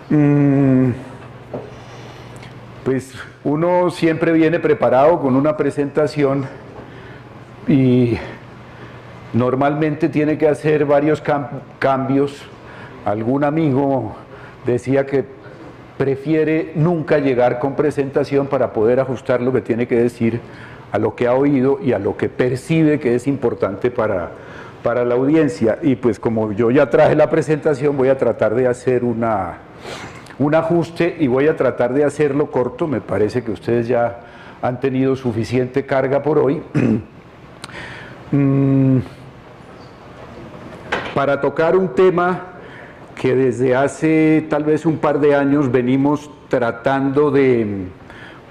Mm, Pues uno siempre viene preparado con una presentación y normalmente tiene que hacer varios cambios. Algún amigo decía que prefiere nunca llegar con presentación para poder ajustar lo que tiene que decir a lo que ha oído y a lo que percibe que es importante para la audiencia. Y pues como yo ya traje la presentación, voy a tratar de hacer un ajuste y voy a tratar de hacerlo corto. Me parece que ustedes ya han tenido suficiente carga por hoy. Para tocar un tema que desde hace tal vez un par de años venimos tratando de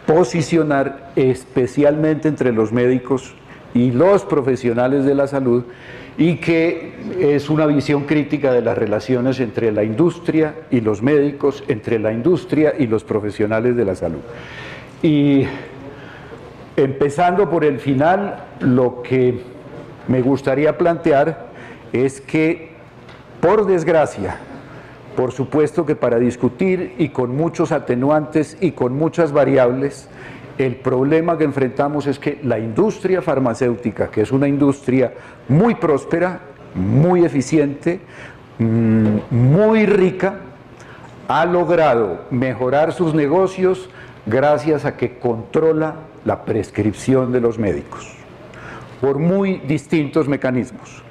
posicionar, especialmente entre los médicos y los profesionales de la salud, y que es una visión crítica de las relaciones entre la industria y los médicos, entre la industria y los profesionales de la salud. Y empezando por el final, lo que me gustaría plantear es que, por desgracia, por supuesto que para discutir y con muchos atenuantes y con muchas variables, el problema que enfrentamos es que la industria farmacéutica, que es una industria muy próspera, muy eficiente, muy rica, ha logrado mejorar sus negocios gracias a que controla la prescripción de los médicos, por muy distintos mecanismos.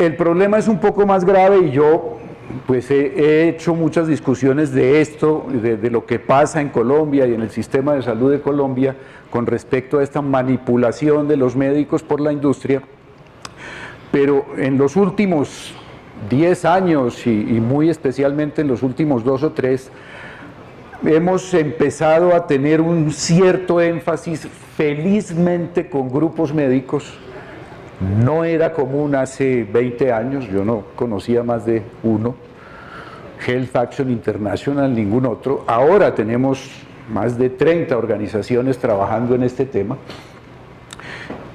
El problema es un poco más grave y yo pues he hecho muchas discusiones de esto, de lo que pasa en Colombia y en el sistema de salud de Colombia con respecto a esta manipulación de los médicos por la industria, pero en los últimos 10 años y muy especialmente en los últimos 2 o 3, hemos empezado a tener un cierto énfasis, felizmente, con grupos médicos. No era común hace 20 años, yo no conocía más de uno, Health Action International, ningún otro. Ahora tenemos más de 30 organizaciones trabajando en este tema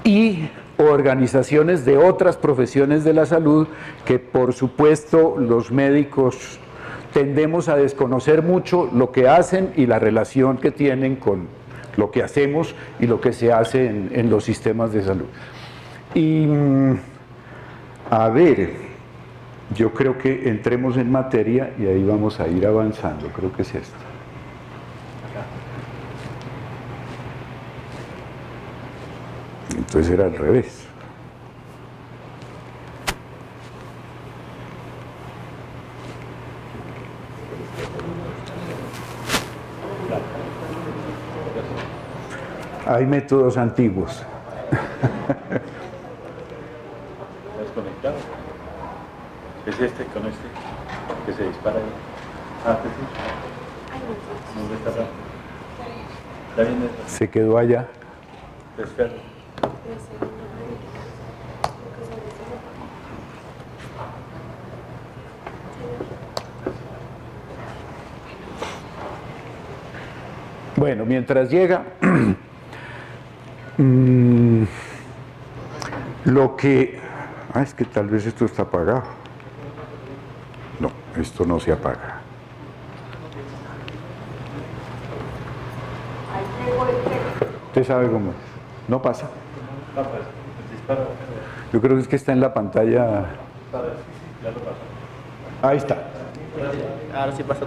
y organizaciones de otras profesiones de la salud que, por supuesto, los médicos tendemos a desconocer mucho lo que hacen y la relación que tienen con lo que hacemos y lo que se hace en los sistemas de salud. Y a ver, yo creo que entremos en materia y ahí vamos a ir avanzando, creo que es esto. Entonces era al revés. Hay métodos antiguos. Desconectado. Es este con este que se dispara ahí. Ah, pues sí. ¿Dónde está? ¿Está bien? Se quedó allá. Espera. Bueno, mientras llega, lo que... es que tal vez esto está apagado. No, esto no se apaga. ¿Usted sabe cómo es? ¿No pasa? Yo creo que es que está en la pantalla. Ahí está. Ahora sí pasa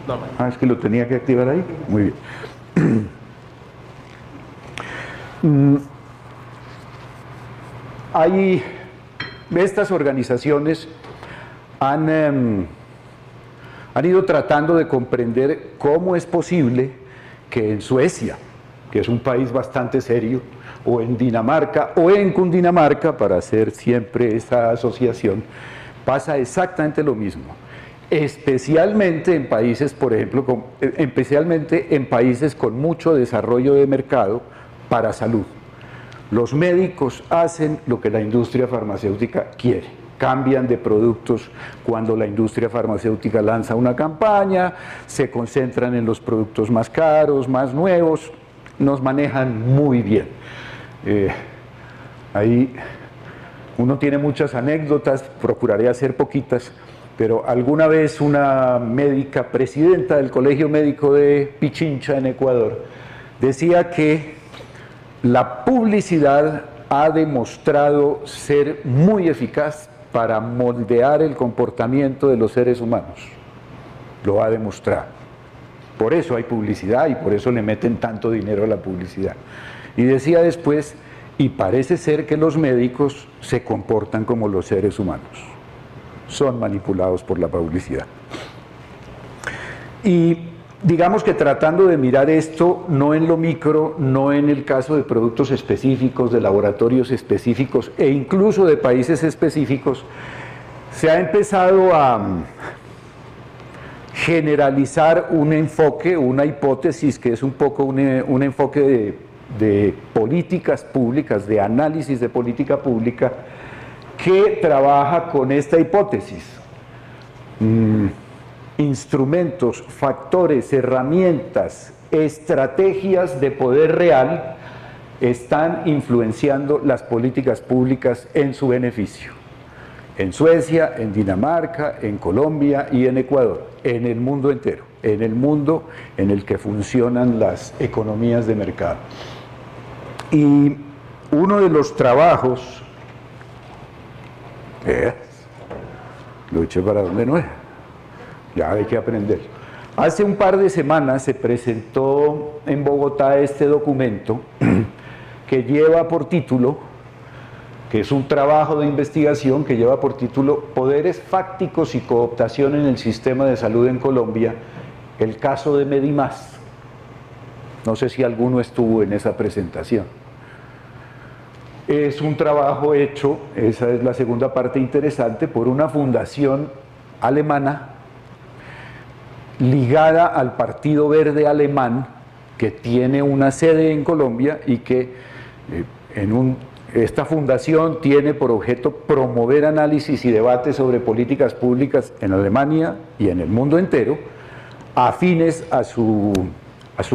normal. Es que lo tenía que activar ahí. Muy bien. Hay estas organizaciones han ido tratando de comprender cómo es posible que en Suecia, que es un país bastante serio, o en Dinamarca, o en Cundinamarca, para hacer siempre esa asociación, pasa exactamente lo mismo. Especialmente en países, por ejemplo, especialmente en países con mucho desarrollo de mercado para salud. Los médicos hacen lo que la industria farmacéutica quiere. Cambian de productos cuando la industria farmacéutica lanza una campaña, se concentran en los productos más caros, más nuevos, nos manejan muy bien. Ahí uno tiene muchas anécdotas, procuraré hacer poquitas, pero alguna vez una médica, presidenta del Colegio Médico de Pichincha, en Ecuador, decía que la publicidad ha demostrado ser muy eficaz para moldear el comportamiento de los seres humanos. Lo ha demostrado. Por eso hay publicidad y por eso le meten tanto dinero a la publicidad. Y decía después, y parece ser que los médicos se comportan como los seres humanos. Son manipulados por la publicidad. Y digamos que tratando de mirar esto, no en lo micro, no en el caso de productos específicos, de laboratorios específicos e incluso de países específicos, se ha empezado a generalizar un enfoque, una hipótesis que es un poco un enfoque de políticas públicas, de análisis de política pública, que trabaja con esta hipótesis. Instrumentos, factores, herramientas, estrategias de poder real están influenciando las políticas públicas en su beneficio. En Suecia, en Dinamarca, en Colombia y en Ecuador, en el mundo entero, en el mundo en el que funcionan las economías de mercado. Y uno de los trabajos, lo eché para donde no es, ya hay que aprender. Hace un par de semanas se presentó en Bogotá este documento que lleva por título, que es un trabajo de investigación que lleva por título Poderes fácticos y cooptación en el sistema de salud en Colombia, el caso de Medimás. No sé si alguno estuvo en esa presentación. Es un trabajo hecho, esa es la segunda parte interesante, por una fundación alemana ligada al Partido Verde Alemán, que tiene una sede en Colombia y que esta fundación tiene por objeto promover análisis y debates sobre políticas públicas en Alemania y en el mundo entero, afines a su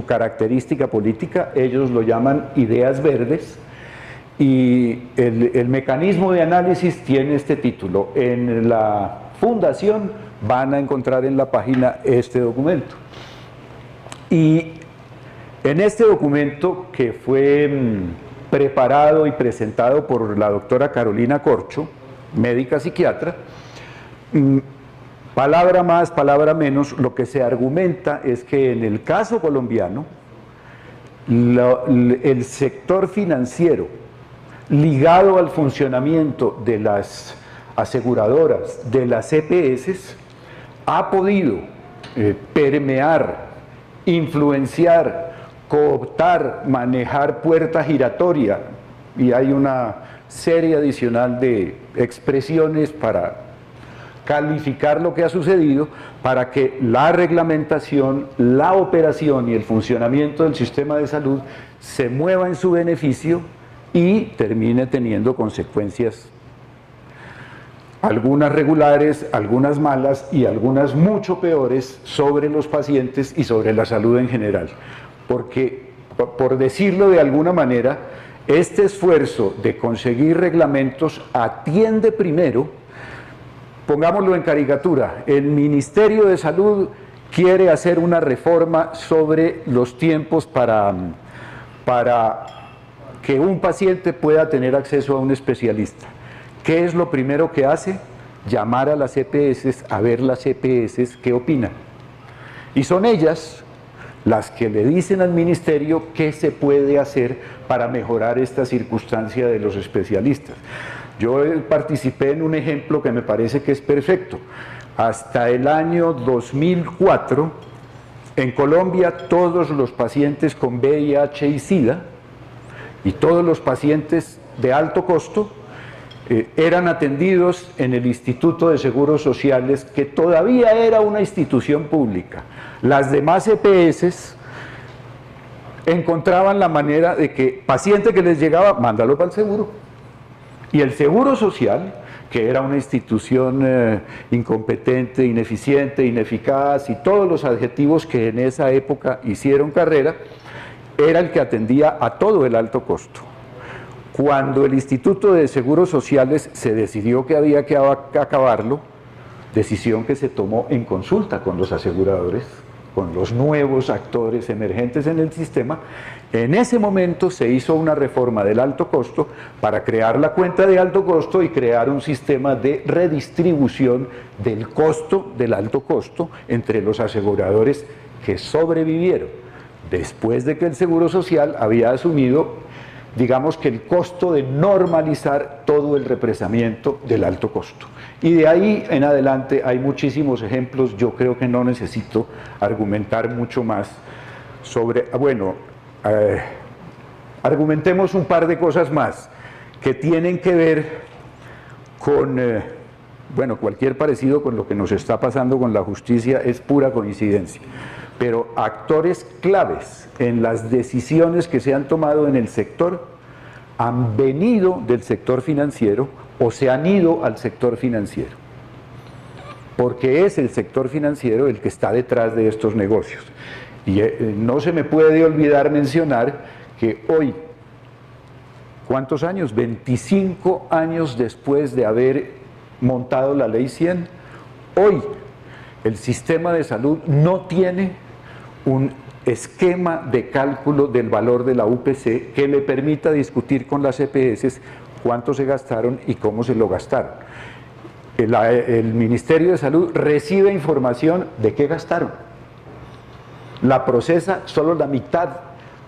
característica política. Ellos lo llaman ideas verdes, y el mecanismo de análisis tiene este título. En la fundación van a encontrar en la página este documento. Y en este documento, que fue preparado y presentado por la doctora Carolina Corcho, médica psiquiatra, palabra más, palabra menos, lo que se argumenta es que en el caso colombiano, el sector financiero ligado al funcionamiento de las aseguradoras, de las EPS, ha podido permear, influenciar, cooptar, manejar puerta giratoria, y hay una serie adicional de expresiones para calificar lo que ha sucedido, para que la reglamentación, la operación y el funcionamiento del sistema de salud se mueva en su beneficio y termine teniendo consecuencias, algunas regulares, algunas malas y algunas mucho peores, sobre los pacientes y sobre la salud en general. Porque, por decirlo de alguna manera, este esfuerzo de conseguir reglamentos atiende primero, pongámoslo en caricatura, el Ministerio de Salud quiere hacer una reforma sobre los tiempos para que un paciente pueda tener acceso a un especialista. ¿Qué es lo primero que hace? Llamar a las EPS, a ver las EPS qué opinan. Y son ellas las que le dicen al ministerio qué se puede hacer para mejorar esta circunstancia de los especialistas. Yo participé en un ejemplo que me parece que es perfecto. Hasta el año 2004, en Colombia, todos los pacientes con VIH y SIDA y todos los pacientes de alto costo eran atendidos en el Instituto de Seguros Sociales, que todavía era una institución pública. Las demás EPS encontraban la manera de que paciente que les llegaba, mándalo para el seguro. Y el Seguro Social, que era una institución incompetente, ineficiente, ineficaz y todos los adjetivos que en esa época hicieron carrera, era el que atendía a todo el alto costo. Cuando el Instituto de Seguros Sociales se decidió que había que acabarlo, decisión que se tomó en consulta con los aseguradores, con los nuevos actores emergentes en el sistema. En ese momento se hizo una reforma del alto costo para crear la cuenta de alto costo y crear un sistema de redistribución del costo del alto costo entre los aseguradores que sobrevivieron después de que el Seguro Social había asumido, digamos, que el costo de normalizar todo el represamiento del alto costo. Y de ahí en adelante hay muchísimos ejemplos. Yo creo que no necesito argumentar mucho más sobre, argumentemos un par de cosas más que tienen que ver con, cualquier parecido con lo que nos está pasando con la justicia es pura coincidencia, pero actores claves en las decisiones que se han tomado en el sector han venido del sector financiero o se han ido al sector financiero, porque es el sector financiero el que está detrás de estos negocios. Y no se me puede olvidar mencionar que hoy, ¿cuántos años? 25 años después de haber montado la Ley 100, hoy el sistema de salud no tiene un esquema de cálculo del valor de la UPC que le permita discutir con las EPS cuánto se gastaron y cómo se lo gastaron. El Ministerio de Salud recibe información de qué gastaron. La procesa, solo la mitad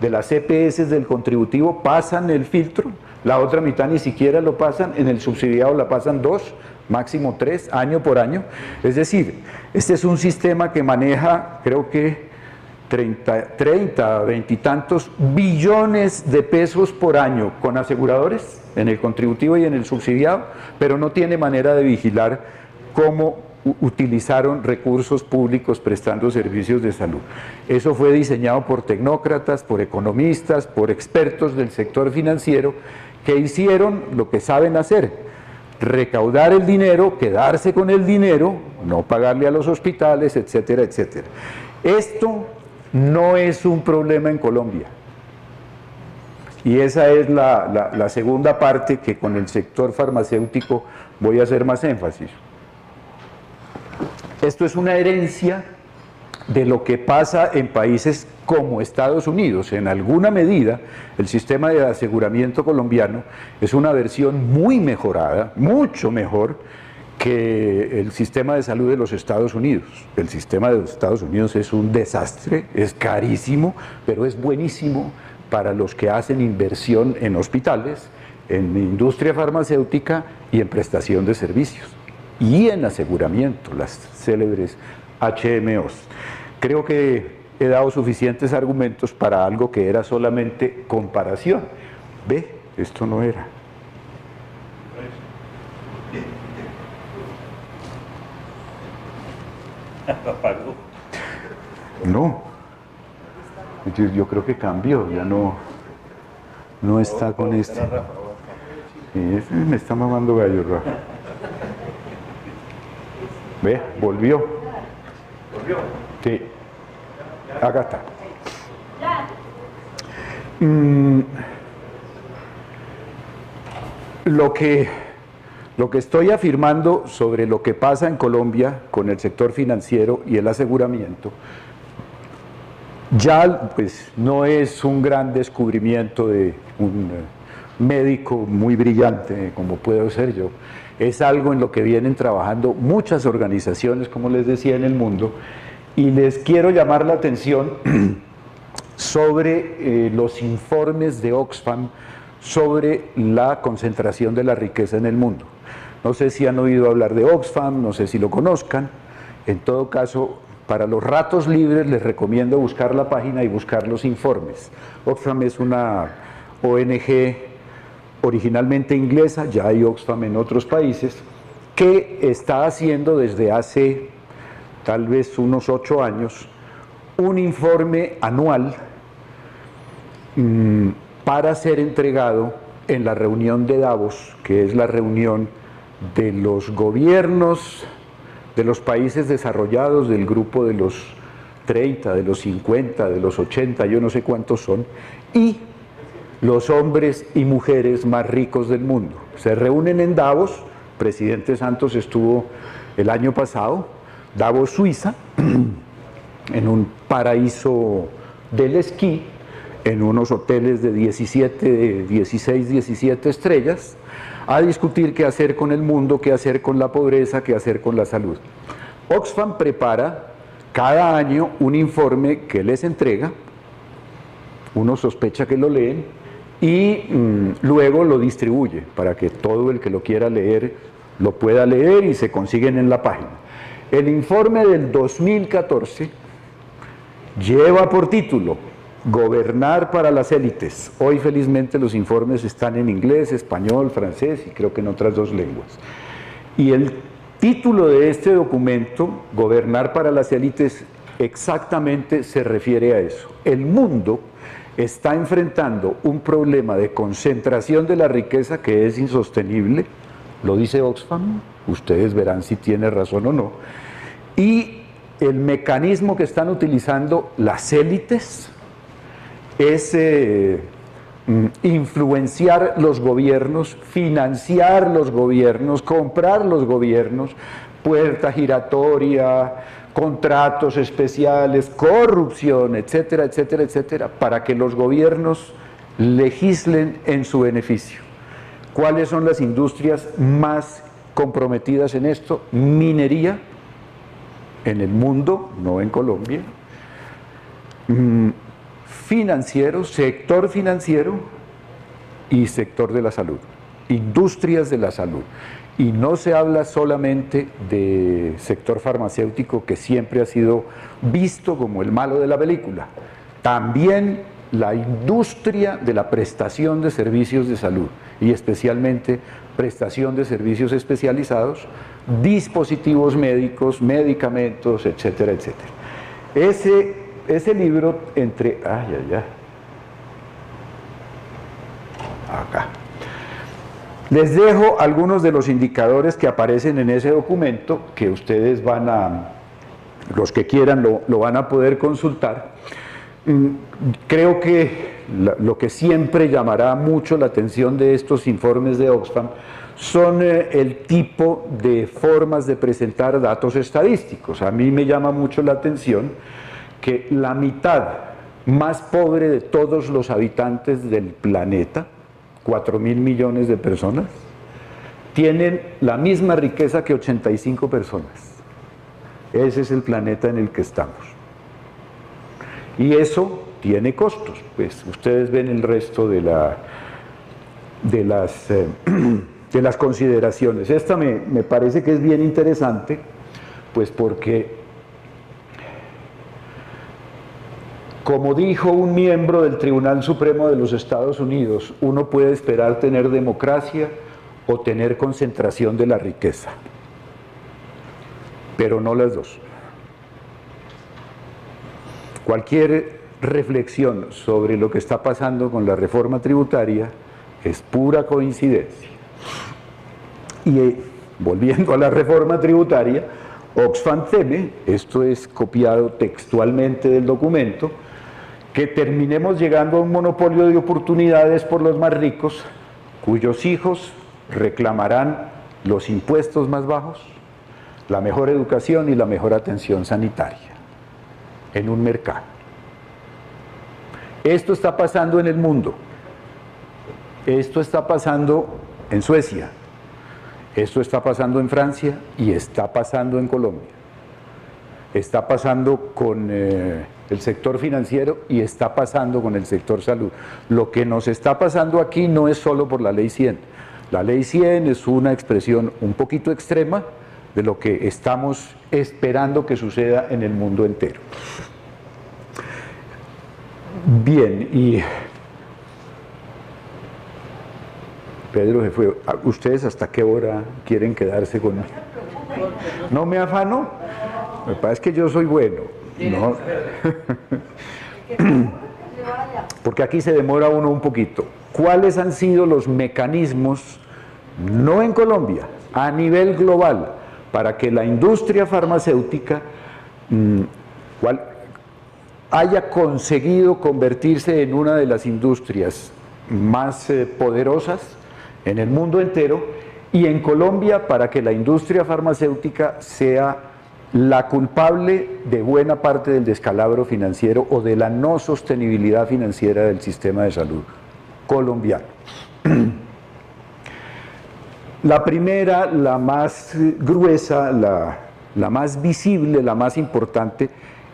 de las EPS del contributivo pasan el filtro, la otra mitad ni siquiera lo pasan, en el subsidiado la pasan 2, máximo 3, año por año. Es decir, este es un sistema que maneja, creo que 20 y tantos billones de pesos por año con aseguradores, en el contributivo y en el subsidiado, pero no tiene manera de vigilar cómo utilizaron recursos públicos prestando servicios de salud. Eso fue diseñado por tecnócratas, por economistas, por expertos del sector financiero que hicieron lo que saben hacer: recaudar el dinero, quedarse con el dinero, no pagarle a los hospitales, etcétera, etcétera. Esto no es un problema en Colombia. Y esa es la segunda parte que con el sector farmacéutico voy a hacer más énfasis. Esto es una herencia de lo que pasa en países como Estados Unidos. En alguna medida, el sistema de aseguramiento colombiano es una versión muy mejorada, mucho mejor que el sistema de salud de los Estados Unidos. El sistema de los Estados Unidos es un desastre, es carísimo, pero es buenísimo para los que hacen inversión en hospitales, en industria farmacéutica y en prestación de servicios. Y en aseguramiento, las célebres HMOs. Creo que he dado suficientes argumentos para algo que era solamente comparación. ¿Ve? Esto no era. No. Yo creo que cambió, ya no está con este. Sí, me está mamando gallo, Rafa. ¿Ve? Volvió. ¿Volvió? Sí. Acá está. Lo que estoy afirmando sobre lo que pasa en Colombia con el sector financiero y el aseguramiento ya pues no es un gran descubrimiento de un médico muy brillante como puedo ser yo. Es algo en lo que vienen trabajando muchas organizaciones, como les decía, en el mundo, y les quiero llamar la atención sobre los informes de Oxfam sobre la concentración de la riqueza en el mundo. No sé si han oído hablar de Oxfam, no sé si lo conozcan. En todo caso, para los ratos libres les recomiendo buscar la página y buscar los informes. Oxfam es una ONG originalmente inglesa, ya hay Oxfam en otros países, que está haciendo desde hace tal vez unos 8 años un informe anual para ser entregado en la reunión de Davos, que es la reunión de los gobiernos de los países desarrollados, del grupo de los 30, de los 50, de los 80, yo no sé cuántos son, y los hombres y mujeres más ricos del mundo. Se reúnen en Davos, presidente Santos estuvo el año pasado, Davos, Suiza, en un paraíso del esquí, en unos hoteles de 16, 17 estrellas, a discutir qué hacer con el mundo, qué hacer con la pobreza, qué hacer con la salud. Oxfam prepara cada año un informe que les entrega, uno sospecha que lo leen, y luego lo distribuye para que todo el que lo quiera leer lo pueda leer y se consiguen en la página. El informe del 2014 lleva por título Gobernar para las élites. Hoy felizmente los informes están en inglés, español, francés y creo que en otras 2 lenguas. Y el título de este documento, Gobernar para las élites, exactamente se refiere a eso. El mundo está enfrentando un problema de concentración de la riqueza que es insostenible, lo dice Oxfam, ustedes verán si tiene razón o no, y el mecanismo que están utilizando las élites es influenciar los gobiernos, financiar los gobiernos, comprar los gobiernos, puerta giratoria, contratos especiales, corrupción, etcétera, etcétera, etcétera, para que los gobiernos legislen en su beneficio. ¿Cuáles son las industrias más comprometidas en esto? Minería, en el mundo, no en Colombia. Financiero, sector financiero y sector de la salud, industrias de la salud. Y no se habla solamente de sector farmacéutico, que siempre ha sido visto como el malo de la película, también la industria de la prestación de servicios de salud y especialmente prestación de servicios especializados, dispositivos médicos, medicamentos, etcétera, etcétera. Ese libro acá. Les dejo algunos de los indicadores que aparecen en ese documento, que ustedes los que quieran lo van a poder consultar. Creo que lo que siempre llamará mucho la atención de estos informes de Oxfam son el tipo de formas de presentar datos estadísticos. A mí me llama mucho la atención que la mitad más pobre de todos los habitantes del planeta, 4.000 millones de personas, tienen la misma riqueza que 85 personas. Ese es el planeta en el que estamos. Y eso tiene costos. Pues ustedes ven el resto de las consideraciones. Esta me parece que es bien interesante, pues porque, como dijo un miembro del Tribunal Supremo de los Estados Unidos, uno puede esperar tener democracia o tener concentración de la riqueza, pero no las dos. Cualquier reflexión sobre lo que está pasando con la reforma tributaria es pura coincidencia. Y volviendo a la reforma tributaria, Oxfam teme, esto es copiado textualmente del documento, que terminemos llegando a un monopolio de oportunidades por los más ricos, cuyos hijos reclamarán los impuestos más bajos, la mejor educación y la mejor atención sanitaria en un mercado. Esto está pasando en el mundo, esto está pasando en Suecia, esto está pasando en Francia y está pasando en Colombia. Está pasando con el sector financiero y está pasando con el sector salud. Lo que nos está pasando aquí no es solo por la Ley 100. La Ley 100 es una expresión un poquito extrema de lo que estamos esperando que suceda en el mundo entero. Bien, y Pedro se fue. ¿Ustedes hasta qué hora quieren quedarse con él? ¿No me afano? Me parece que yo soy bueno, ¿no? Porque aquí se demora uno un poquito. ¿Cuáles han sido los mecanismos, no en Colombia, a nivel global, para que la industria farmacéutica haya conseguido convertirse en una de las industrias más poderosas en el mundo entero y en Colombia para que la industria farmacéutica sea la culpable de buena parte del descalabro financiero o de la no sostenibilidad financiera del sistema de salud colombiano. La primera, la más gruesa, la más visible, la más importante,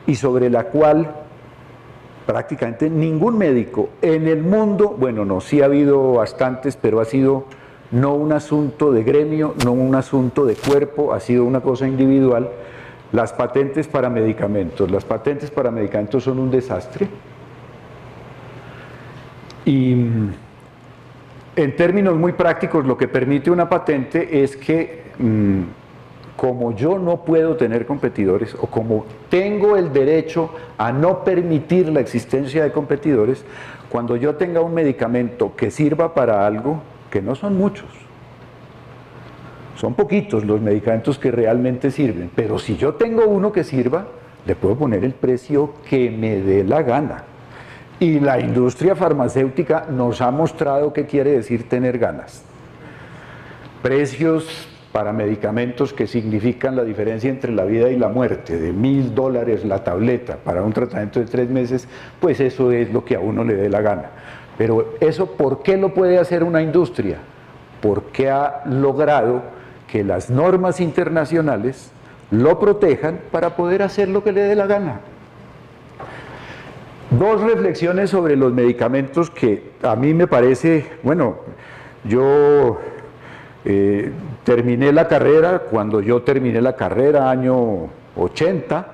y sobre la cual prácticamente ningún médico en el mundo, bueno, no, sí ha habido bastantes, pero ha sido no un asunto de gremio, no un asunto de cuerpo, ha sido una cosa individual. Las patentes para medicamentos. Las patentes para medicamentos son un desastre. Y en términos muy prácticos, lo que permite una patente es que, como yo no puedo tener competidores, o como tengo el derecho a no permitir la existencia de competidores, cuando yo tenga un medicamento que sirva para algo, que no son muchos, son poquitos los medicamentos que realmente sirven, pero si yo tengo uno que sirva, le puedo poner el precio que me dé la gana. Y la industria farmacéutica nos ha mostrado qué quiere decir tener ganas. Precios para medicamentos que significan la diferencia entre la vida y la muerte, de $1000 la tableta para un tratamiento de 3 meses, pues eso es lo que a uno le dé la gana. Pero eso, ¿por qué lo puede hacer una industria? Porque ha logrado que las normas internacionales lo protejan para poder hacer lo que le dé la gana. Dos reflexiones sobre los medicamentos que a mí me parece, bueno, yo terminé la carrera, cuando yo terminé la carrera, año 80,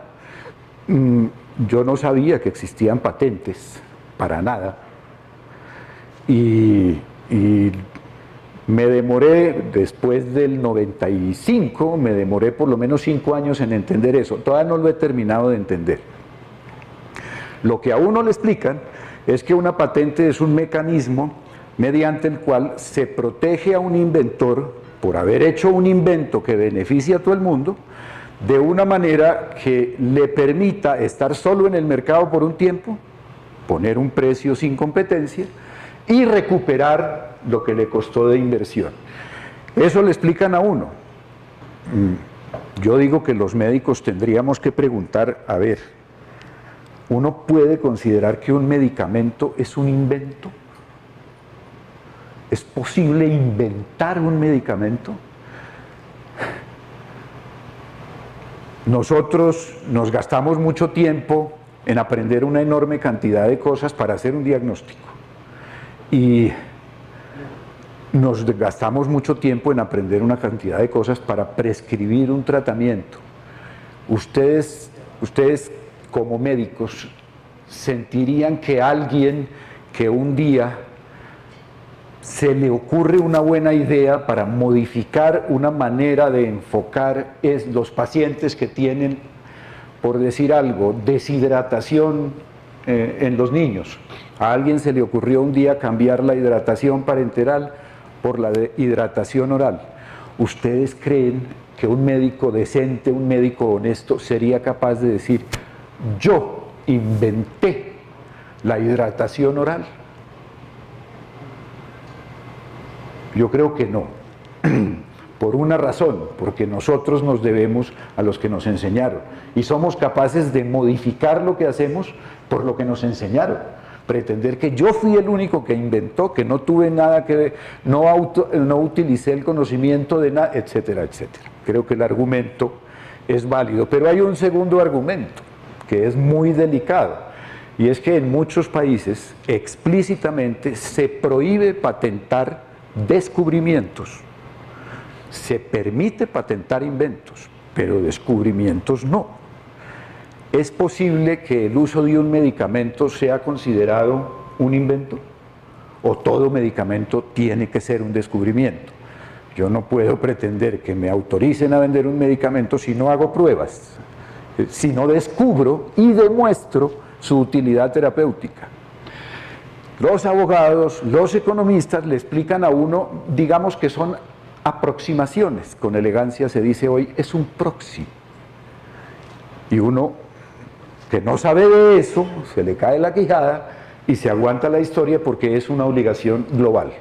yo no sabía que existían patentes, para nada. Y me demoré, después del 95, me demoré por lo menos 5 años en entender eso. Todavía no lo he terminado de entender. Lo que a uno le explican es que una patente es un mecanismo mediante el cual se protege a un inventor por haber hecho un invento que beneficia a todo el mundo, de una manera que le permita estar solo en el mercado por un tiempo, poner un precio sin competencia y recuperar lo que le costó de inversión. Eso le explican a uno. Yo digo que los médicos tendríamos que preguntar, a ver, ¿uno puede considerar que un medicamento es un invento? ¿Es posible inventar un medicamento? Nosotros nos gastamos mucho tiempo en aprender una enorme cantidad de cosas para hacer un diagnóstico. Y nos gastamos mucho tiempo en aprender una cantidad de cosas para prescribir un tratamiento. Ustedes como médicos sentirían que alguien que un día se le ocurre una buena idea para modificar una manera de enfocar los pacientes que tienen, por decir algo, deshidratación en los niños. A alguien se le ocurrió un día cambiar la hidratación parenteral por la de hidratación oral. ¿Ustedes creen que un médico decente, un médico honesto, sería capaz de decir, yo inventé la hidratación oral? Yo creo que no, por una razón, porque nosotros nos debemos a los que nos enseñaron y somos capaces de modificar lo que hacemos por lo que nos enseñaron. Pretender que yo fui el único que inventó, que no tuve nada que ver, no utilicé el conocimiento de nada, etcétera, etcétera. Creo que el argumento es válido, pero hay un segundo argumento que es muy delicado, y es que en muchos países explícitamente se prohíbe patentar descubrimientos. Se permite patentar inventos, pero descubrimientos no. ¿Es posible que el uso de un medicamento sea considerado un invento? ¿O todo medicamento tiene que ser un descubrimiento? Yo no puedo pretender que me autoricen a vender un medicamento si no hago pruebas, si no descubro y demuestro su utilidad terapéutica. Los abogados, los economistas le explican a uno, digamos que son aproximaciones, con elegancia se dice hoy, es un proxy. Y uno que no sabe de eso, se le cae la quijada y se aguanta la historia porque es una obligación global.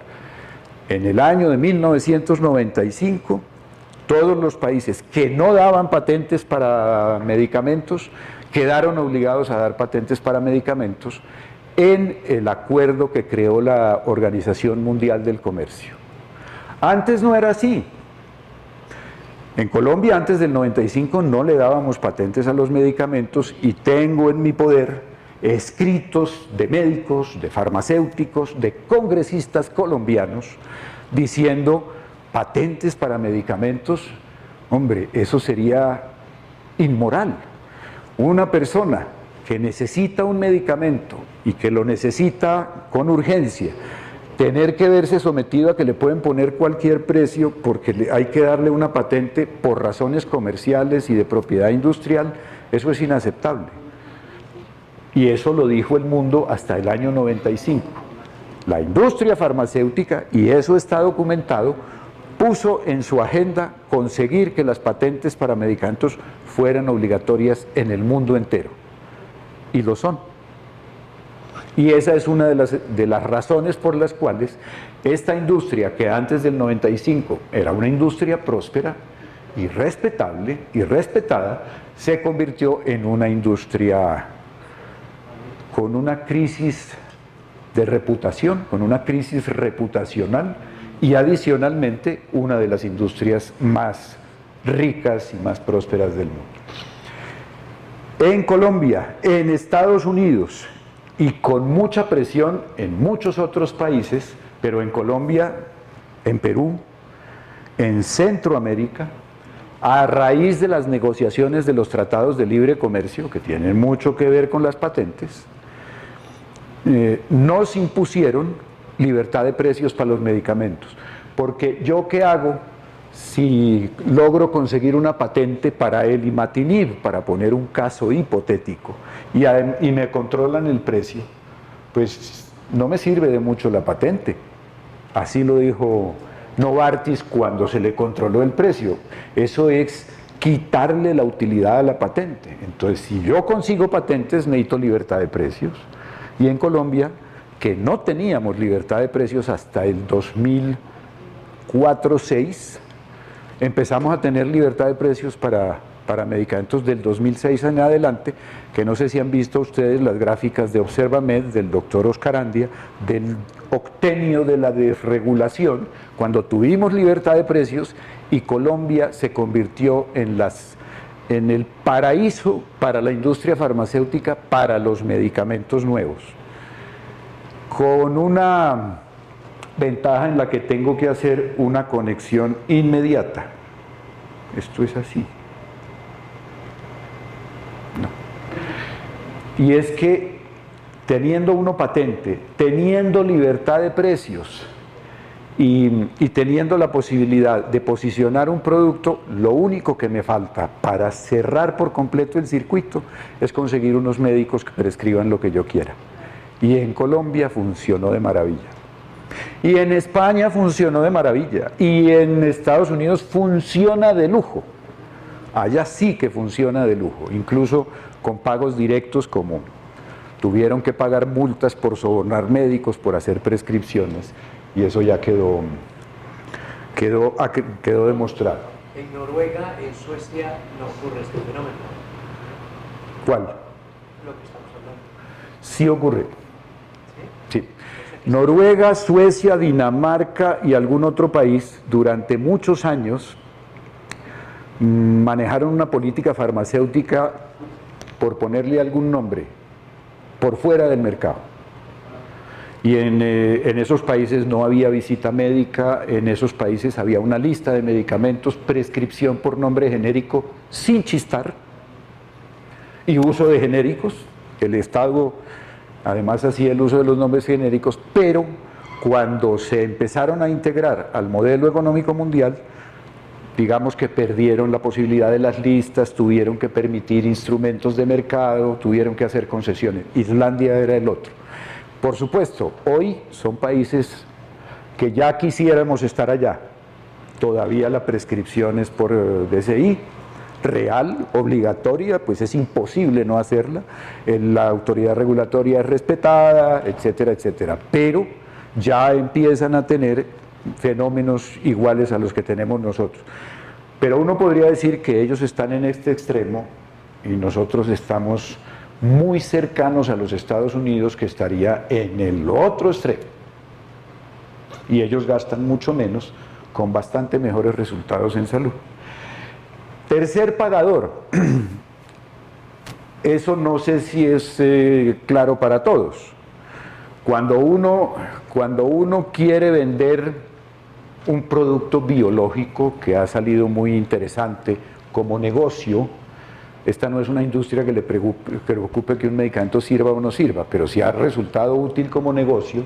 En el año de 1995, todos los países que no daban patentes para medicamentos quedaron obligados a dar patentes para medicamentos en el acuerdo que creó la Organización Mundial del Comercio. Antes no era así. En Colombia, antes del 95, no le dábamos patentes a los medicamentos y tengo en mi poder escritos de médicos, de farmacéuticos, de congresistas colombianos diciendo patentes para medicamentos. Hombre, eso sería inmoral. Una persona que necesita un medicamento y que lo necesita con urgencia, tener que verse sometido a que le pueden poner cualquier precio porque hay que darle una patente por razones comerciales y de propiedad industrial, eso es inaceptable. Y eso lo dijo el mundo hasta el año 95. La industria farmacéutica, y eso está documentado, puso en su agenda conseguir que las patentes para medicamentos fueran obligatorias en el mundo entero. Y lo son. Y esa es una de las razones por las cuales esta industria, que antes del 95 era una industria próspera y respetable y respetada, se convirtió en una industria con una crisis de reputación, con una crisis reputacional, y adicionalmente una de las industrias más ricas y más prósperas del mundo. En Colombia, en Estados Unidos y con mucha presión en muchos otros países, pero en Colombia, en Perú, en Centroamérica, a raíz de las negociaciones de los tratados de libre comercio, que tienen mucho que ver con las patentes, nos impusieron libertad de precios para los medicamentos. Porque ¿yo qué hago si logro conseguir una patente para el imatinib, para poner un caso hipotético, y me controlan el precio? Pues no me sirve de mucho la patente. Así lo dijo Novartis cuando se le controló el precio. Eso es quitarle la utilidad a la patente. Entonces, si yo consigo patentes, necesito libertad de precios. Y en Colombia, que no teníamos libertad de precios hasta el 2004-06, empezamos a tener libertad de precios para medicamentos del 2006 en adelante, que no sé si han visto ustedes las gráficas de Observamed del doctor Oscar Andia, del octenio de la desregulación, cuando tuvimos libertad de precios y Colombia se convirtió en el paraíso para la industria farmacéutica para los medicamentos nuevos, con una ventaja en la que tengo que hacer una conexión inmediata. Esto es así. No. Y es que teniendo uno patente, teniendo libertad de precios y teniendo la posibilidad de posicionar un producto, lo único que me falta para cerrar por completo el circuito es conseguir unos médicos que prescriban lo que yo quiera. Y en Colombia funcionó de maravilla. Y en España funcionó de maravilla. Y en Estados Unidos funciona de lujo. Allá sí que funciona de lujo, incluso con pagos directos, como tuvieron que pagar multas por sobornar médicos, por hacer prescripciones. Y eso ya quedó demostrado. En Noruega, en Suecia, no ocurre este fenómeno. ¿Cuál? Lo que estamos hablando. Sí ocurre. Sí. Noruega, Suecia, Dinamarca y algún otro país durante muchos años manejaron una política farmacéutica, por ponerle algún nombre, por fuera del mercado. Y en esos países no había visita médica, en esos países había una lista de medicamentos, prescripción por nombre genérico sin chistar y uso de genéricos. El Estado además hacía el uso de los nombres genéricos, pero cuando se empezaron a integrar al modelo económico mundial, digamos que perdieron la posibilidad de las listas, tuvieron que permitir instrumentos de mercado, tuvieron que hacer concesiones. Islandia era el otro. Por supuesto, hoy son países que ya quisiéramos estar allá. Todavía la prescripción es por DCI, real, obligatoria, pues es imposible no hacerla. La autoridad regulatoria es respetada, etcétera, etcétera. Pero ya empiezan a tener fenómenos iguales a los que tenemos nosotros. Pero uno podría decir que ellos están en este extremo y nosotros estamos muy cercanos a los Estados Unidos, que estaría en el otro extremo. Y ellos gastan mucho menos, con bastante mejores resultados en salud. Tercer pagador. Eso no sé si es claro para todos. Cuando uno quiere vender un producto biológico que ha salido muy interesante como negocio, esta no es una industria que le preocupe que un medicamento sirva o no sirva, pero si ha resultado útil como negocio,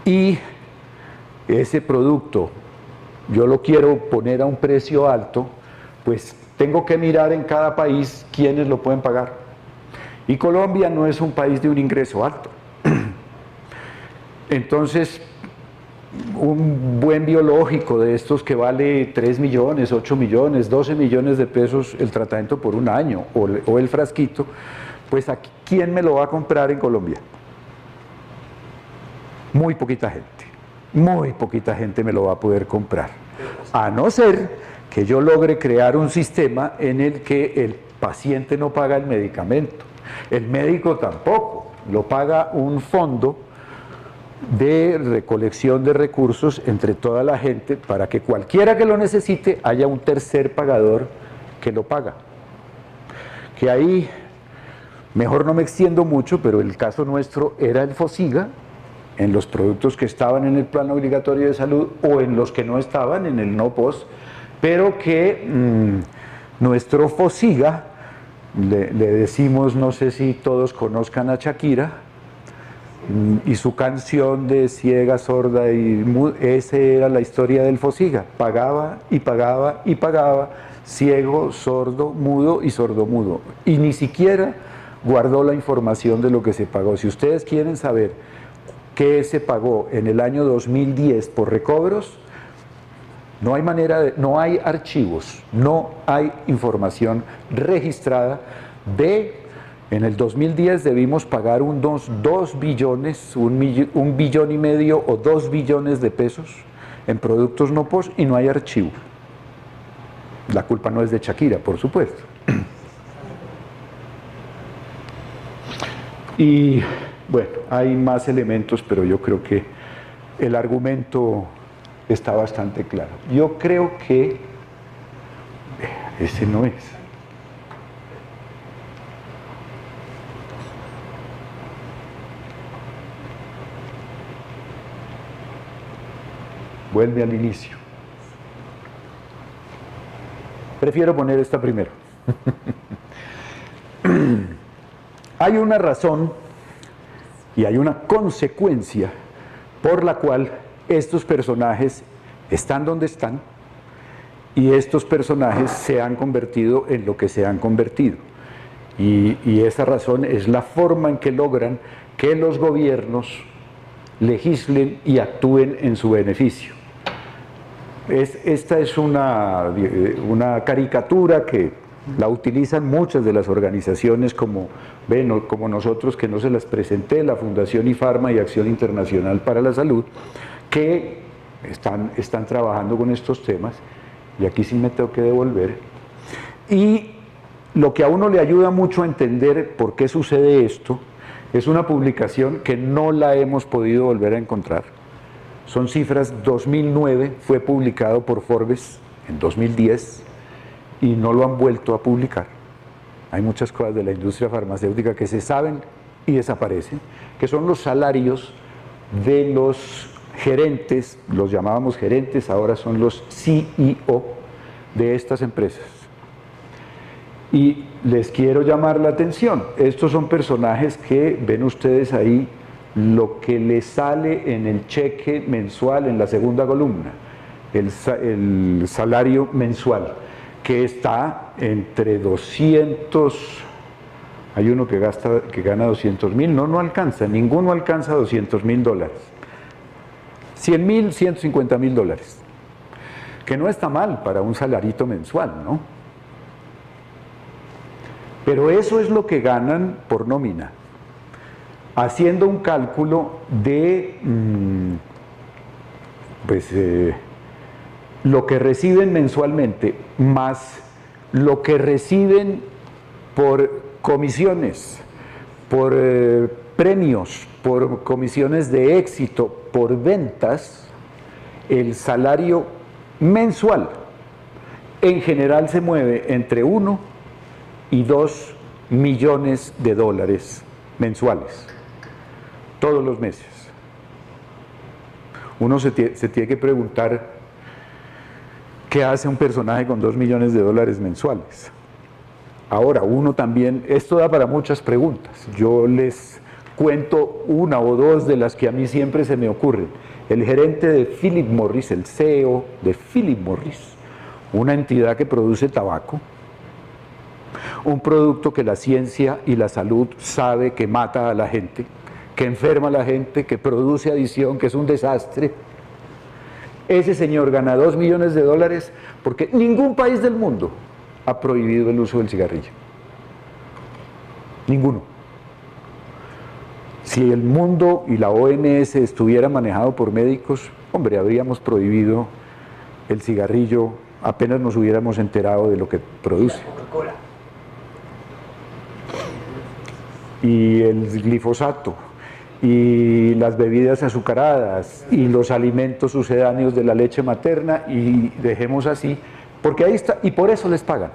y ese producto yo lo quiero poner a un precio alto, pues tengo que mirar en cada país quiénes lo pueden pagar. Y Colombia no es un país de un ingreso alto. Entonces, un buen biológico de estos que vale 3 millones, 8 millones, 12 millones de pesos el tratamiento por un año o el frasquito, pues aquí, ¿quién me lo va a comprar en Colombia? Muy poquita gente me lo va a poder comprar. A no ser que yo logre crear un sistema en el que el paciente no paga el medicamento, el médico tampoco, lo paga un fondo de recolección de recursos entre toda la gente para que cualquiera que lo necesite haya un tercer pagador que lo paga. Que ahí, mejor no me extiendo mucho, pero el caso nuestro era el FOSIGA, en los productos que estaban en el plan obligatorio de salud o en los que no estaban, en el no-POS, pero que nuestro FOSIGA, le decimos, no sé si todos conozcan a Shakira, y su canción de ciega, sorda y muda, esa era la historia del FOSIGA, pagaba y pagaba y pagaba, ciego, sordo, mudo y sordomudo, y ni siquiera guardó la información de lo que se pagó. Si ustedes quieren saber qué se pagó en el año 2010 por recobros, no hay manera no hay archivos, no hay información registrada de. En el 2010 debimos pagar unos 2 billones, un billón y medio o 2 billones de pesos en productos no POS y no hay archivo. La culpa no es de Shakira, por supuesto. Y bueno, hay más elementos, pero yo creo que el argumento está bastante claro. Yo creo que ese no es. Vuelve al inicio. Prefiero poner esta primero. Hay una razón y hay una consecuencia por la cual estos personajes están donde están y estos personajes se han convertido en lo que se han convertido. Y esa razón es la forma en que logran que los gobiernos legislen y actúen en su beneficio. Esta es una caricatura que la utilizan muchas de las organizaciones como nosotros, que no se las presenté, la Fundación IFARMA y Acción Internacional para la Salud, que están trabajando con estos temas, y aquí sí me tengo que devolver. Y lo que a uno le ayuda mucho a entender por qué sucede esto, es una publicación que no la hemos podido volver a encontrar. Son cifras 2009, fue publicado por Forbes en 2010 y no lo han vuelto a publicar. Hay muchas cosas de la industria farmacéutica que se saben y desaparecen, que son los salarios de los gerentes, los llamábamos gerentes, ahora son los CEO de estas empresas. Y les quiero llamar la atención, estos son personajes que ven ustedes ahí, lo que les sale en el cheque mensual en la segunda columna, el salario mensual, que está entre 200, hay uno que gana 200,000, no alcanza, ninguno alcanza $200,000, 100,000, $150,000, que no está mal para un salarito mensual, ¿no? Pero eso es lo que ganan por nómina. Haciendo un cálculo de pues lo que reciben mensualmente más lo que reciben por comisiones, por premios, por comisiones de éxito, por ventas, el salario mensual en general se mueve entre 1 y 2 millones de dólares mensuales, todos los meses. Uno se tiene que preguntar qué hace un personaje con 2 millones de dólares mensuales. Ahora, uno también, esto da para muchas preguntas, yo les cuento una o dos de las que a mí siempre se me ocurren. El gerente de Philip Morris, el CEO de Philip Morris, una entidad que produce tabaco, un producto que la ciencia y la salud sabe que mata a la gente, que enferma a la gente, que produce adicción, que es un desastre. Ese señor gana 2 millones de dólares porque ningún país del mundo ha prohibido el uso del cigarrillo. Ninguno. Si el mundo y la OMS estuviera manejado por médicos, hombre, habríamos prohibido el cigarrillo apenas nos hubiéramos enterado de lo que produce. Y el glifosato, y las bebidas azucaradas, y los alimentos sucedáneos de la leche materna, y dejemos así, porque ahí está, y por eso les pagan.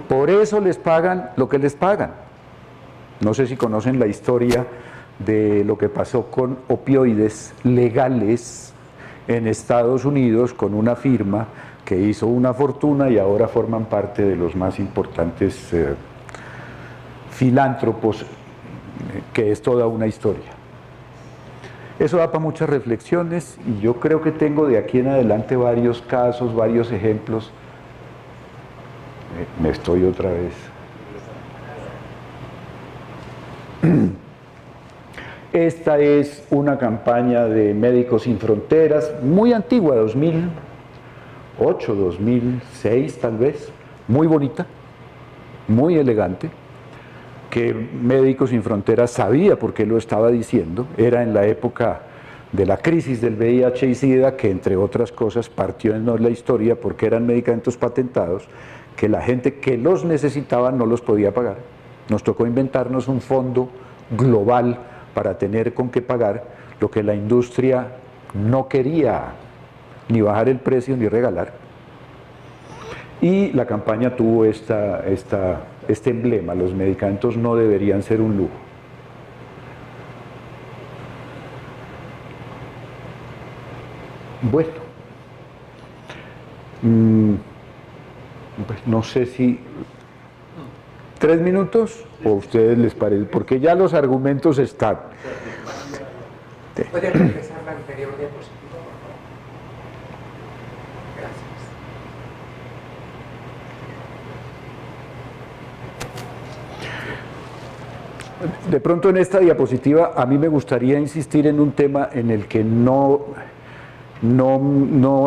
Por eso les pagan lo que les pagan. No sé si conocen la historia de lo que pasó con opioides legales en Estados Unidos con una firma que hizo una fortuna y ahora forman parte de los más importantes filántropos, que es toda una historia. Eso da para muchas reflexiones y yo creo que tengo de aquí en adelante varios casos, varios ejemplos. Me estoy otra vez. Esta es una campaña de Médicos Sin Fronteras, muy antigua, 2008, 2006 tal vez, muy bonita, muy elegante, que Médicos Sin Fronteras sabía por qué lo estaba diciendo, era en la época de la crisis del VIH y SIDA, que entre otras cosas partió en la historia porque eran medicamentos patentados, que la gente que los necesitaba no los podía pagar. Nos tocó inventarnos un fondo global para tener con qué pagar lo que la industria no quería ni bajar el precio ni regalar. Y la campaña tuvo este emblema: los medicamentos no deberían ser un lujo. Bueno, pues no sé si 3 minutos o a ustedes les parece, porque ya los argumentos están. ¿Puede regresar la anterior diapositiva, por favor? Gracias. De pronto en esta diapositiva a mí me gustaría insistir en un tema en el que no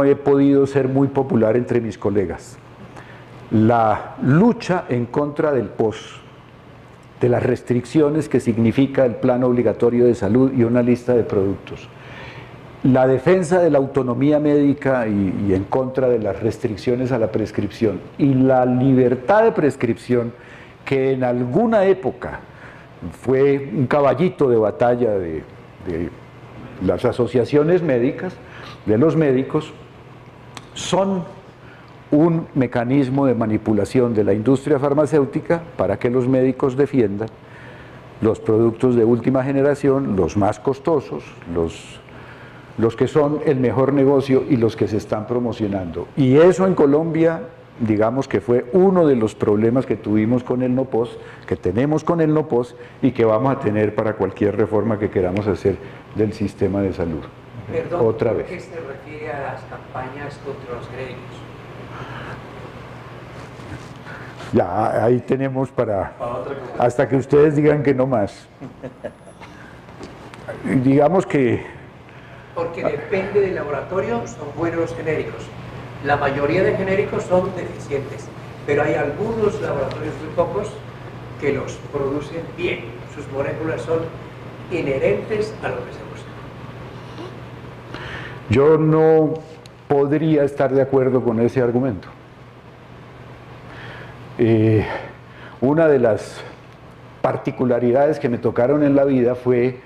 he podido ser muy popular entre mis colegas. La lucha en contra del POS, de las restricciones que significa el plan obligatorio de salud y una lista de productos. La defensa de la autonomía médica y en contra de las restricciones a la prescripción. Y la libertad de prescripción, que en alguna época fue un caballito de batalla de las asociaciones médicas, de los médicos, son un mecanismo de manipulación de la industria farmacéutica para que los médicos defiendan los productos de última generación, los más costosos, los que son el mejor negocio y los que se están promocionando. Y eso en Colombia, digamos que fue uno de los problemas que tuvimos con el NOPOS, que tenemos con el NOPOS y que vamos a tener para cualquier reforma que queramos hacer del sistema de salud. Perdón, otra vez. ¿Qué se refiere a las campañas contra los genéricos? Ya, ahí tenemos hasta que ustedes digan que no más. Digamos que... Porque depende del laboratorio, son buenos los genéricos. La mayoría de genéricos son deficientes, pero hay algunos laboratorios, muy pocos, que los producen bien. Sus moléculas son inherentes a lo que se busca. Yo no podría estar de acuerdo con ese argumento. Una de las particularidades que me tocaron en la vida fue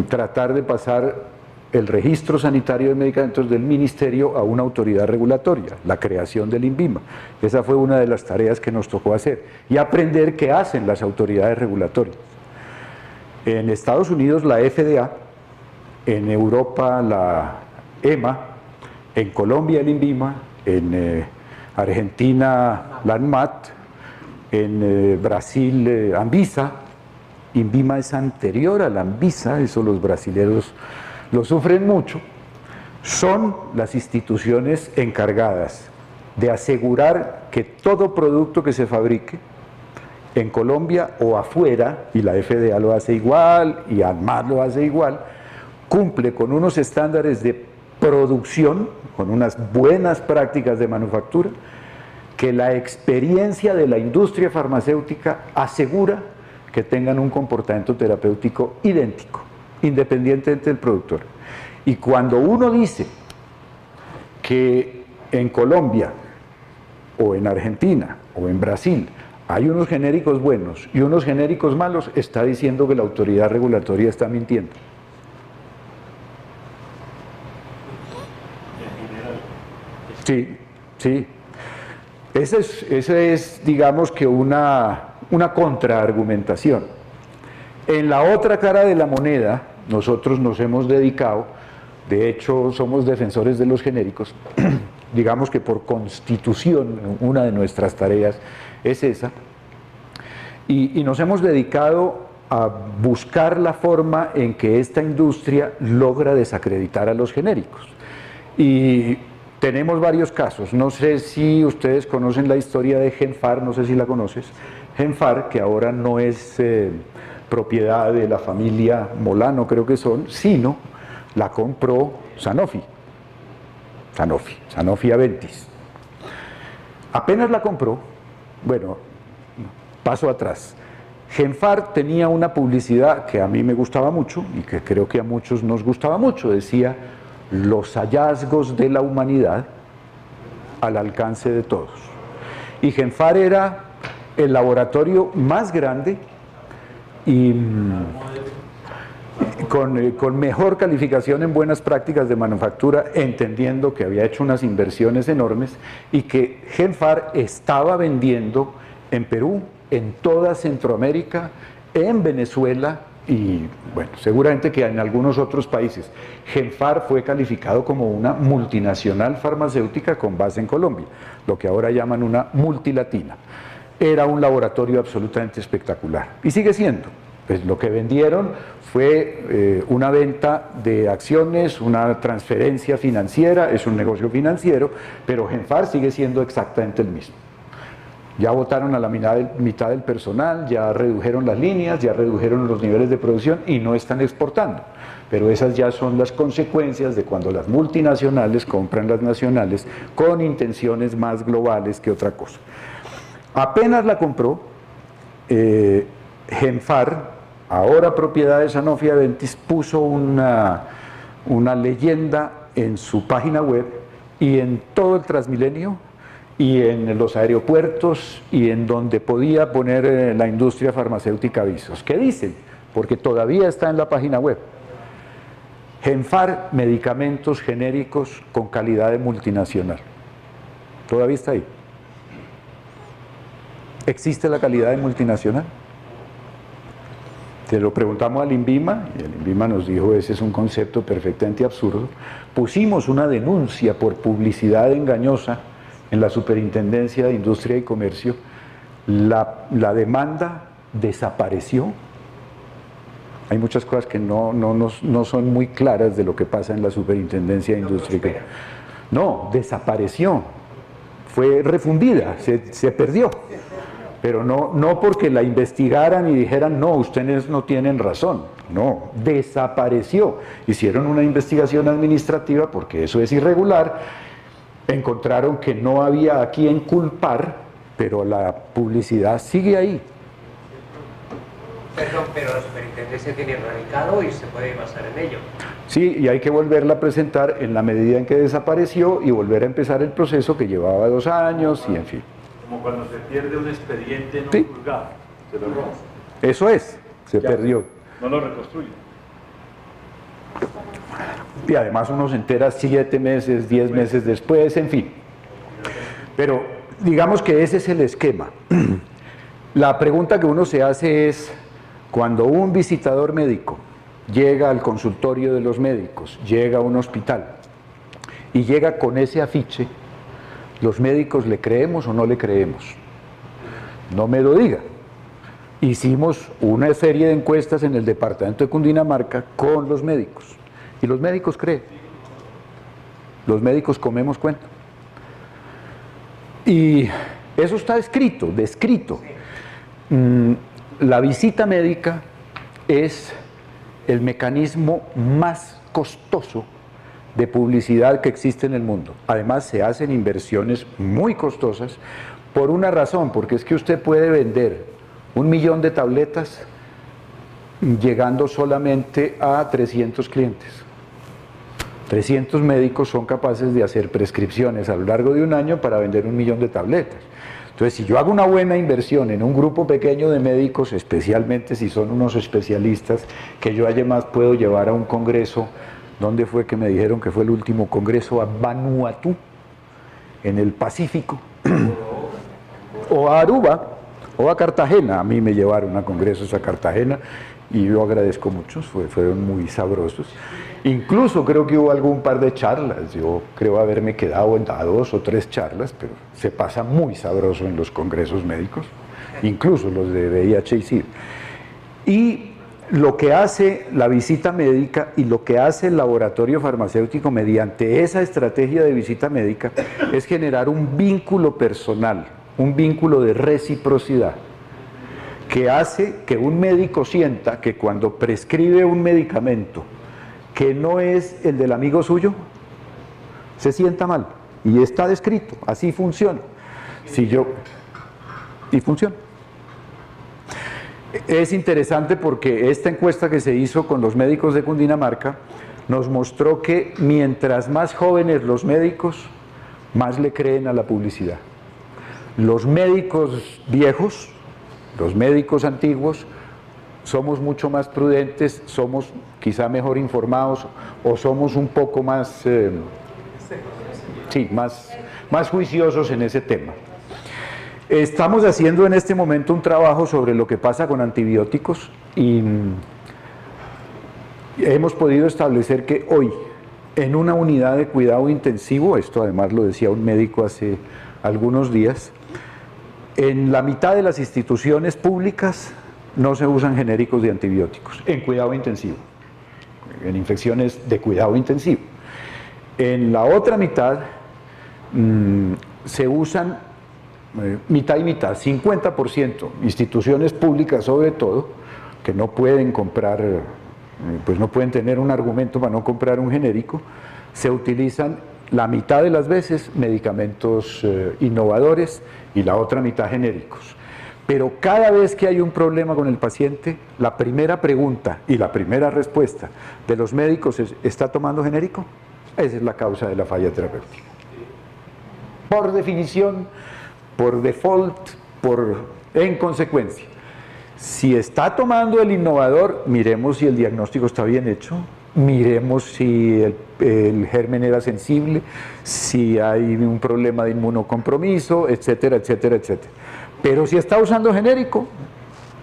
tratar de pasar el registro sanitario de medicamentos del ministerio a una autoridad regulatoria, la creación del INVIMA. Esa fue una de las tareas que nos tocó hacer y aprender qué hacen las autoridades regulatorias. En Estados Unidos la FDA, en Europa la EMA, en Colombia el INVIMA, en Argentina la ANMAT, en Brasil Anvisa. INVIMA es anterior a la Anvisa, eso los brasileños lo sufren mucho. Son las instituciones encargadas de asegurar que todo producto que se fabrique en Colombia o afuera, y la FDA lo hace igual, y ANMAT lo hace igual, cumple con unos estándares de producción, con unas buenas prácticas de manufactura, que la experiencia de la industria farmacéutica asegura que tengan un comportamiento terapéutico idéntico, independientemente del productor. Y cuando uno dice que en Colombia, o en Argentina, o en Brasil, hay unos genéricos buenos y unos genéricos malos, está diciendo que la autoridad regulatoria está mintiendo. Sí, sí. Esa es, digamos que una contraargumentación. En la otra cara de la moneda, nosotros nos hemos dedicado, de hecho somos defensores de los genéricos, digamos que por constitución una de nuestras tareas es esa, y nos hemos dedicado a buscar la forma en que esta industria logra desacreditar a los genéricos. Y tenemos varios casos. No sé si ustedes conocen la historia de Genfar, no sé si la conoces. Genfar, que ahora no es propiedad de la familia Molano, creo que son, sino la compró Sanofi Aventis. Apenas la compró, bueno, paso atrás. Genfar tenía una publicidad que a mí me gustaba mucho y que creo que a muchos nos gustaba mucho. Decía: los hallazgos de la humanidad al alcance de todos. Y Genfar era el laboratorio más grande y con mejor calificación en buenas prácticas de manufactura, entendiendo que había hecho unas inversiones enormes y que Genfar estaba vendiendo en Perú, en toda Centroamérica, en Venezuela y, bueno, seguramente que en algunos otros países. Genfar fue calificado como una multinacional farmacéutica con base en Colombia, lo que ahora llaman una multilatina. Era un laboratorio absolutamente espectacular y sigue siendo. Pues lo que vendieron fue una venta de acciones, una transferencia financiera, es un negocio financiero, pero Genfar sigue siendo exactamente el mismo. Ya votaron a la mitad del personal, ya redujeron las líneas, ya redujeron los niveles de producción y no están exportando. Pero esas ya son las consecuencias de cuando las multinacionales compran las nacionales con intenciones más globales que otra cosa. Apenas la compró, Genfar, ahora propiedad de Sanofi Aventis, puso una leyenda en su página web y en todo el Transmilenio y en los aeropuertos y en donde podía poner la industria farmacéutica avisos. ¿Qué dicen? Porque todavía está en la página web. Genfar, medicamentos genéricos con calidad de multinacional. Todavía está ahí. ¿Existe la calidad de multinacional? Se lo preguntamos al INVIMA y el INVIMA nos dijo: ese es un concepto perfectamente absurdo. Pusimos una denuncia por publicidad engañosa en la Superintendencia de Industria y Comercio. La demanda desapareció. Hay muchas cosas que no son muy claras de lo que pasa en la Superintendencia de Industria y Comercio. No, desapareció. Fue refundida, se perdió. Pero no porque la investigaran y dijeran: no, ustedes no tienen razón. No, desapareció. Hicieron una investigación administrativa porque eso es irregular. Encontraron que no había a quién culpar, pero la publicidad sigue ahí. Perdón, pero la superintendencia tiene radicado y se puede basar en ello. Sí, y hay que volverla a presentar en la medida en que desapareció y volver a empezar el proceso que llevaba 2 años y en fin. Como cuando se pierde un expediente en un Sí. juzgado, se lo roban. Eso es, se Ya. perdió. No lo reconstruyen. Y además uno se entera 7 meses, 10 meses después, en fin. Pero digamos que ese es el esquema. La pregunta que uno se hace es, cuando un visitador médico llega al consultorio de los médicos, llega a un hospital y llega con ese afiche, ¿los médicos le creemos o no le creemos? No me lo diga. Hicimos una serie de encuestas en el departamento de Cundinamarca con los médicos y los médicos creen. Los médicos comemos cuenta. Y eso está escrito, descrito. La visita médica es el mecanismo más costoso de publicidad que existe en el mundo. Además, se hacen inversiones muy costosas por una razón, porque es que usted puede vender 1 millón de tabletas llegando solamente a 300 clientes. 300 médicos son capaces de hacer prescripciones a lo largo de un año para vender 1 millón de tabletas. Entonces, si yo hago una buena inversión en un grupo pequeño de médicos, especialmente si son unos especialistas, que yo además puedo llevar a un congreso, ¿dónde fue que me dijeron que fue el último congreso? A Vanuatu, en el Pacífico, o a Aruba, o a Cartagena. A mí me llevaron a congresos a Cartagena y yo agradezco mucho, fueron muy sabrosos. Incluso creo que hubo algún par de charlas, yo creo haberme quedado a 2 o 3 charlas, pero se pasa muy sabroso en los congresos médicos, incluso los de VIH y SIDA. Y lo que hace la visita médica y lo que hace el laboratorio farmacéutico mediante esa estrategia de visita médica es generar un vínculo personal, un vínculo de reciprocidad, que hace que un médico sienta que cuando prescribe un medicamento que no es el del amigo suyo, se sienta mal. Y está descrito, así funciona. Y funciona. Es interesante porque esta encuesta que se hizo con los médicos de Cundinamarca nos mostró que mientras más jóvenes los médicos, más le creen a la publicidad. Los médicos viejos, los médicos antiguos, somos mucho más prudentes, somos quizá mejor informados o somos un poco más, más juiciosos en ese tema. Estamos haciendo en este momento un trabajo sobre lo que pasa con antibióticos y hemos podido establecer que hoy en una unidad de cuidado intensivo, esto además lo decía un médico hace algunos días, en la mitad de las instituciones públicas no se usan genéricos de antibióticos en cuidado intensivo, en infecciones de cuidado intensivo. En la otra mitad se usan mitad y mitad, 50% instituciones públicas sobre todo, que no pueden comprar, pues no pueden tener un argumento para no comprar un genérico, se utilizan la mitad de las veces medicamentos innovadores y la otra mitad genéricos. Pero cada vez que hay un problema con el paciente, la primera pregunta y la primera respuesta de los médicos es: ¿está tomando genérico? Esa es la causa de la falla terapéutica. Por definición, por default, en consecuencia. Si está tomando el innovador, miremos si el diagnóstico está bien hecho, miremos si el germen era sensible, si hay un problema de inmunocompromiso, etcétera, etcétera, etcétera. Pero si está usando genérico,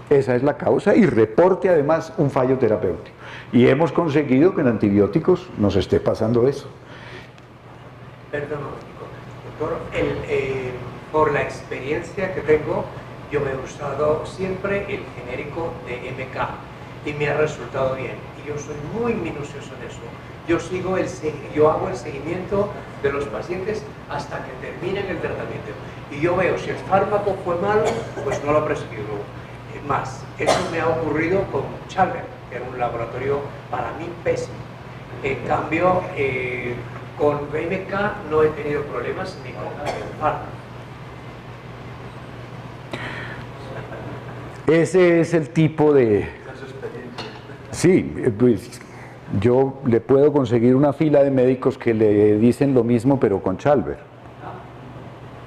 esa es la causa y reporte además un fallo terapéutico. Y hemos conseguido que en antibióticos nos esté pasando eso. Perdón, doctor, por la experiencia que tengo, yo me he usado siempre el genérico de MK y me ha resultado bien. Y yo soy muy minucioso en eso. Yo hago el seguimiento de los pacientes hasta que terminen el tratamiento. Y yo veo si el fármaco fue malo, pues no lo prescribo más. Eso me ha ocurrido con Chalmers, que era un laboratorio para mí pésimo. En cambio, con BMK no he tenido problemas ni con el fármaco. Ese es el tipo de... Sí, pues, yo le puedo conseguir una fila de médicos que le dicen lo mismo pero con Chalver.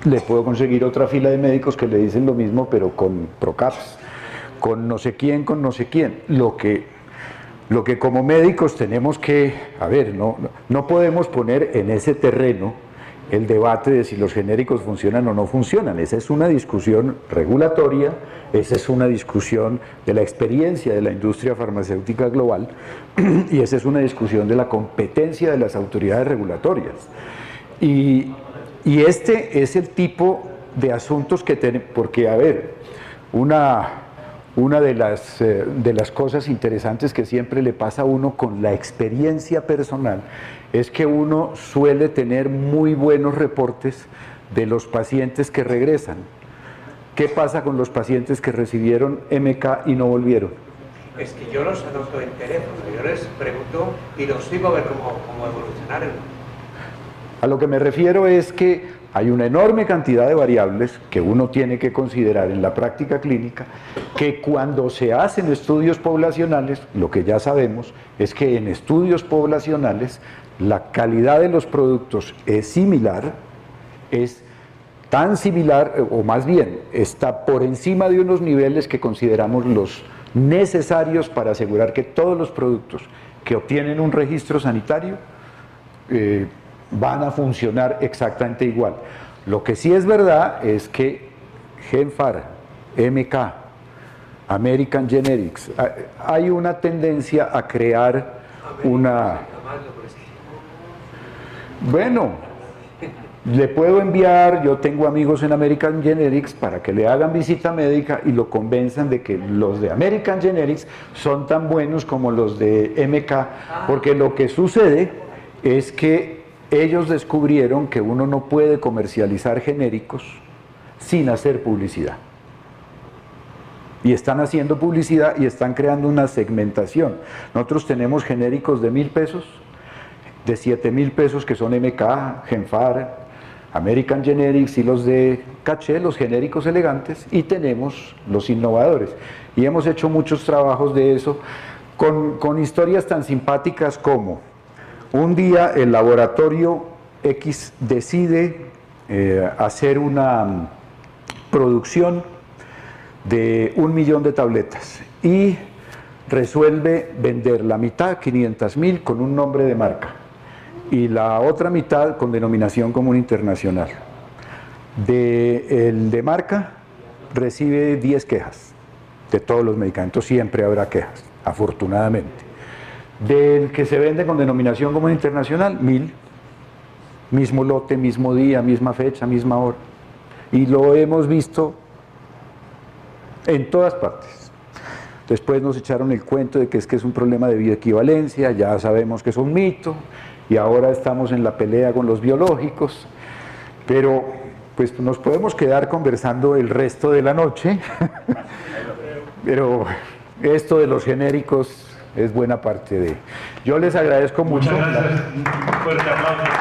Le puedo conseguir otra fila de médicos que le dicen lo mismo pero con Procaps, con no sé quién, con no sé quién. Lo que como médicos tenemos que, a ver, no podemos poner en ese terreno el debate de si los genéricos funcionan o no funcionan. Esa es una discusión regulatoria, esa es una discusión de la experiencia de la industria farmacéutica global y esa es una discusión de la competencia de las autoridades regulatorias. Y este es el tipo de asuntos que tenemos, porque, a ver, una de las cosas interesantes que siempre le pasa a uno con la experiencia personal es que uno suele tener muy buenos reportes de los pacientes que regresan. ¿Qué pasa con los pacientes que recibieron MK y no volvieron? Es que yo los anoto en teléfono, yo les pregunto y los sigo a ver cómo evolucionaron. A lo que me refiero es que hay una enorme cantidad de variables que uno tiene que considerar en la práctica clínica, que cuando se hacen estudios poblacionales, lo que ya sabemos es que en estudios poblacionales la calidad de los productos es similar, es tan similar, o más bien, está por encima de unos niveles que consideramos los necesarios para asegurar que todos los productos que obtienen un registro sanitario van a funcionar exactamente igual. Lo que sí es verdad es que Genfar, MK, American Generics, hay una tendencia a crear una... Bueno, le puedo enviar, yo tengo amigos en American Generics para que le hagan visita médica y lo convenzan de que los de American Generics son tan buenos como los de MK, porque lo que sucede es que ellos descubrieron que uno no puede comercializar genéricos sin hacer publicidad. Y están haciendo publicidad y están creando una segmentación. Nosotros tenemos genéricos de 1.000 pesos, de 7.000 pesos que son MK, Genfar, American Generics y los de caché, los genéricos elegantes, y tenemos los innovadores. Y hemos hecho muchos trabajos de eso con historias tan simpáticas como: un día el laboratorio X decide hacer una producción de 1 millón de tabletas y resuelve vender la mitad, 500.000, con un nombre de marca y la otra mitad con denominación común internacional. El de marca recibe 10 quejas. De todos los medicamentos siempre habrá quejas, afortunadamente. Del que se vende con denominación común internacional, 1.000, mismo lote, mismo día, misma fecha, misma hora. Y lo hemos visto en todas partes. Después nos echaron el cuento de que es un problema de bioequivalencia, ya sabemos que es un mito, y ahora estamos en la pelea con los biológicos, pero pues nos podemos quedar conversando el resto de la noche, pero esto de los genéricos es buena parte de... Yo les agradezco mucho. Muchas gracias. Un fuerte aplauso.